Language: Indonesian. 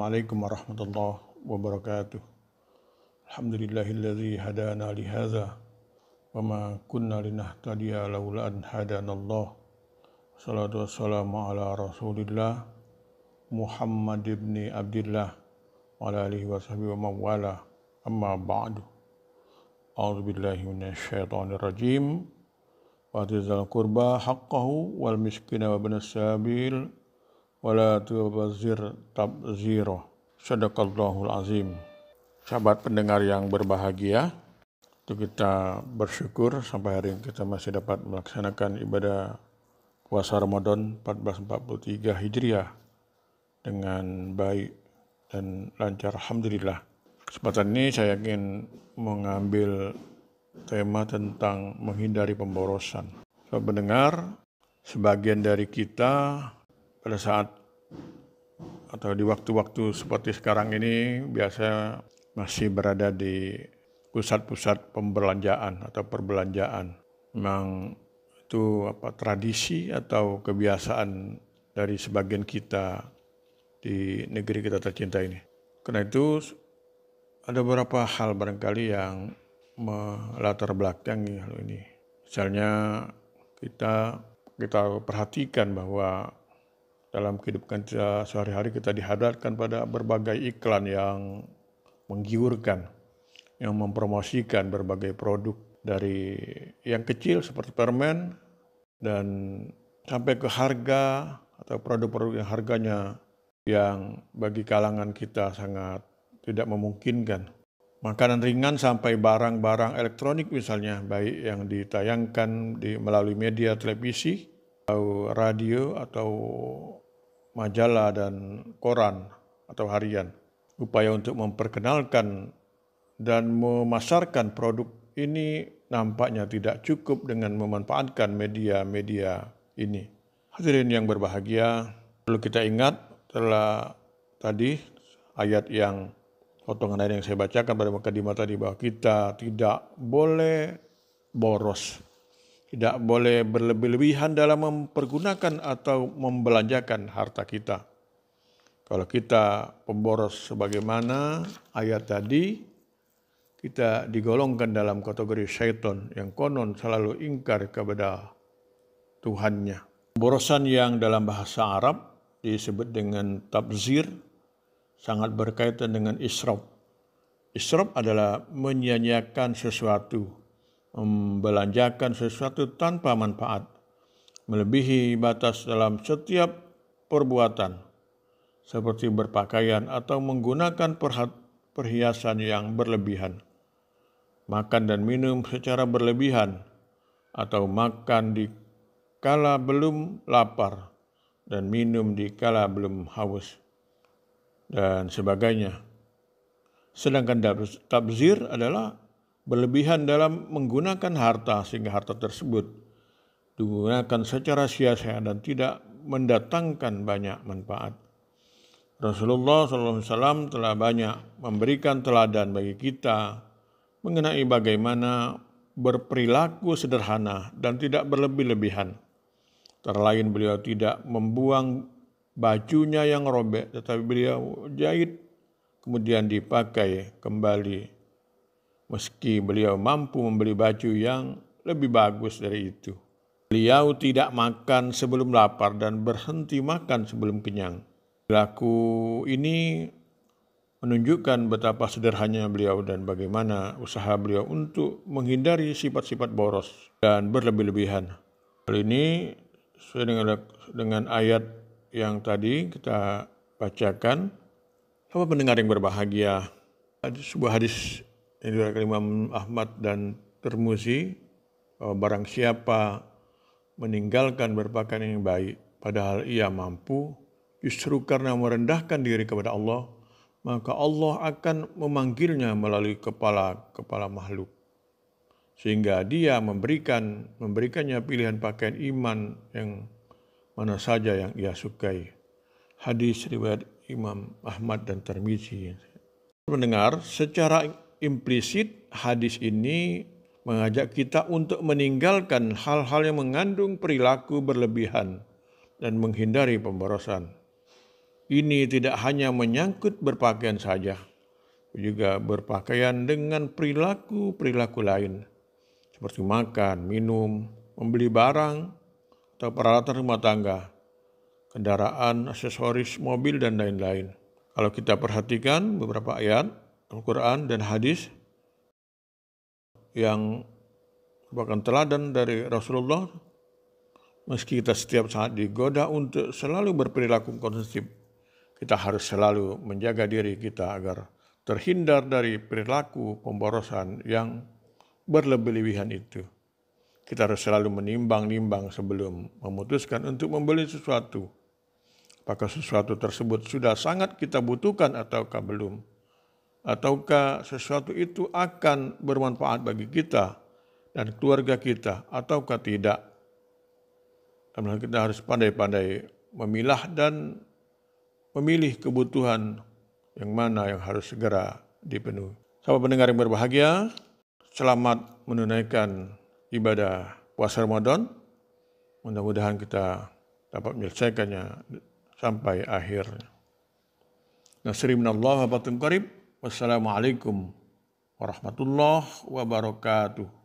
Assalamualaikum warahmatullahi wabarakatuh. Alhamdulillahilladzi hadana lihadza wa ma kunna linahtadiya laula an hadanallah. Wassalatu wassalamu ala Rasulillah Muhammad ibn Abdillah wa ala alihi wa sahbihi wa mawala. Amma ba'du. A'udzu billahi minasyaitonir rajim. Wa atizal qurba haqqahu wal miskina wa ibnas sabil wala tubazzir tabzira. Shadaqallahul azim. Sahabat pendengar yang berbahagia, itu kita bersyukur sampai hari ini kita masih dapat melaksanakan ibadah puasa Ramadan 1443 Hijriah dengan baik dan lancar, alhamdulillah. Kesempatan ini saya ingin mengambil tema tentang menghindari pemborosan. Sahabat pendengar, sebagian dari kita pada saat atau di waktu-waktu seperti sekarang ini biasa masih berada di pusat-pusat pembelanjaan atau perbelanjaan. Memang itu tradisi atau kebiasaan dari sebagian kita di negeri kita tercinta ini. Karena itu ada beberapa hal barangkali yang melatar belakangi hal ini. Misalnya kita perhatikan bahwa dalam kehidupan kita sehari-hari kita dihadapkan pada berbagai iklan yang menggiurkan, yang mempromosikan berbagai produk dari yang kecil seperti permen dan sampai ke harga atau produk-produk yang harganya yang bagi kalangan kita sangat tidak memungkinkan. Makanan ringan sampai barang-barang elektronik misalnya, baik yang ditayangkan melalui media televisi, atau radio, atau majalah dan koran atau harian. Upaya untuk memperkenalkan dan memasarkan produk ini nampaknya tidak cukup dengan memanfaatkan media-media ini. Hadirin yang berbahagia, perlu kita ingat setelah tadi ayat yang potongan ayat yang saya bacakan pada mukadimah tadi, bahwa kita tidak boleh boros. Tidak boleh berlebih-lebihan dalam mempergunakan atau membelanjakan harta kita. Kalau kita pemboros sebagaimana ayat tadi, kita digolongkan dalam kategori syaitan yang konon selalu ingkar kepada Tuhannya. Pemborosan yang dalam bahasa Arab disebut dengan tabzir sangat berkaitan dengan israf. Israf adalah menyia-nyiakan sesuatu, membelanjakan sesuatu tanpa manfaat, melebihi batas dalam setiap perbuatan, seperti berpakaian atau menggunakan perhiasan yang berlebihan, makan dan minum secara berlebihan, atau makan di kala belum lapar dan minum di kala belum haus, dan sebagainya. Sedangkan tabzir adalah berlebihan dalam menggunakan harta sehingga harta tersebut digunakan secara sia-sia dan tidak mendatangkan banyak manfaat. Rasulullah SAW telah banyak memberikan teladan bagi kita mengenai bagaimana berperilaku sederhana dan tidak berlebih-lebihan. Terlain beliau tidak membuang bajunya yang robek, tetapi beliau jahit kemudian dipakai kembali, meski beliau mampu membeli baju yang lebih bagus dari itu. Beliau tidak makan sebelum lapar dan berhenti makan sebelum kenyang. Perilaku ini menunjukkan betapa sederhananya beliau dan bagaimana usaha beliau untuk menghindari sifat-sifat boros dan berlebih-lebihan. Hal ini sesuai dengan ayat yang tadi kita bacakan. Sahabat pendengar yang berbahagia, ada sebuah hadis yang diriwayatkan Imam Ahmad dan Tirmizi, bahwa barang siapa meninggalkan berpakaian yang baik padahal ia mampu, justru karena merendahkan diri kepada Allah, maka Allah akan memanggilnya melalui kepala makhluk, sehingga dia memberikannya pilihan pakaian iman yang mana saja yang ia sukai. Hadis riwayat Imam Ahmad dan Tirmizi. Mendengar, secara implisit hadis ini mengajak kita untuk meninggalkan hal-hal yang mengandung perilaku berlebihan dan menghindari pemborosan. Ini tidak hanya menyangkut berpakaian saja, juga berpakaian dengan perilaku-perilaku lain, seperti makan, minum, membeli barang, atau peralatan rumah tangga, kendaraan, aksesoris, mobil, dan lain-lain. Kalau kita perhatikan beberapa ayat Al-Quran dan hadis yang merupakan teladan dari Rasulullah, meski kita setiap saat digoda untuk selalu berperilaku konsumtif, kita harus selalu menjaga diri kita agar terhindar dari perilaku pemborosan yang berlebih-lebihan itu. Kita harus selalu menimbang-nimbang sebelum memutuskan untuk membeli sesuatu. Apakah sesuatu tersebut sudah sangat kita butuhkan ataukah belum? Ataukah sesuatu itu akan bermanfaat bagi kita dan keluarga kita ataukah tidak? Dan kita harus pandai-pandai memilah dan memilih kebutuhan yang mana yang harus segera dipenuhi. Sahabat pendengar yang berbahagia, selamat menunaikan ibadah puasa Ramadan. Mudah-mudahan kita dapat menyelesaikannya sampai akhirnya. Nasri minallah wa batun qarib. Wassalamualaikum warahmatullahi wabarakatuh.